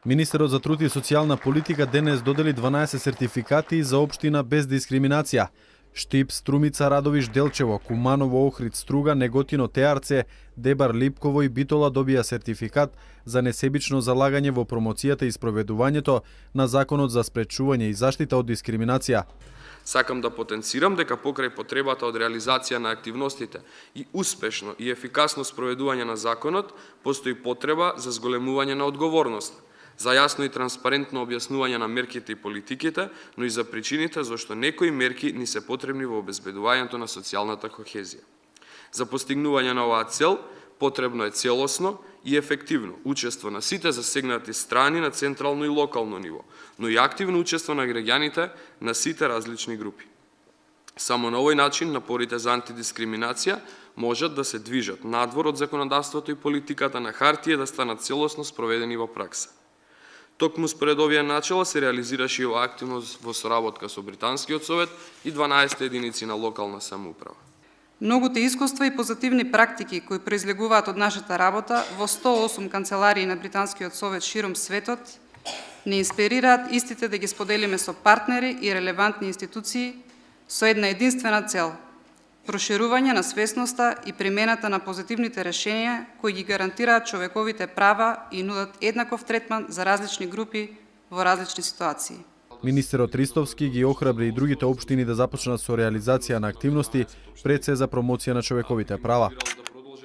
Министерот за труд и социјална политика денес додели 12 сертификати за општина без дискриминација. Штип, Струмица, Радовиш, Делчево, Куманово, Охрид, Струга, Неготино, Теарце, Дебар, Липково и Битола добија сертификат за несебично залагање во промоцијата и спроведувањето на Законот за спречување и заштита од дискриминација. Сакам да потенцирам дека покрај потребата од реализација на активностите и успешно и ефикасно спроведување на законот, постои потреба за зголемување на одговорност, за јасно и транспарентно објаснување на мерките и политиките, но и за причините зашто некои мерки ни се потребни во обезбедувањето на социјалната кохезија. За постигнување на оваа цел, потребно е целосно и ефективно учество на сите засегнати страни на централно и локално ниво, но и активно учество на граѓаните на сите различни групи. Само на овој начин напорите за антидискриминација можат да се движат надвор од законодавството и политиката на хартија да станат целосно спроведени во пракса. Токму според овие начала се реализираше и ова активност во соработка со Британскиот совет и 12 единици на локална самоуправа. Многуте искуства и позитивни практики кои произлегуваат од нашата работа во 108 канцеларии на Британскиот совет широм светот не инспирираат истите да ги споделиме со партнери и релевантни институции со една единствена цел – проширување на свесноста и примената на позитивните решенија кои ги гарантираат човековите права и нудат еднаков третман за различни групи во различни ситуации. Министерот Ристовски ги охрабри и другите општини да започнат со реализација на активности пред се за промоција на човековите права.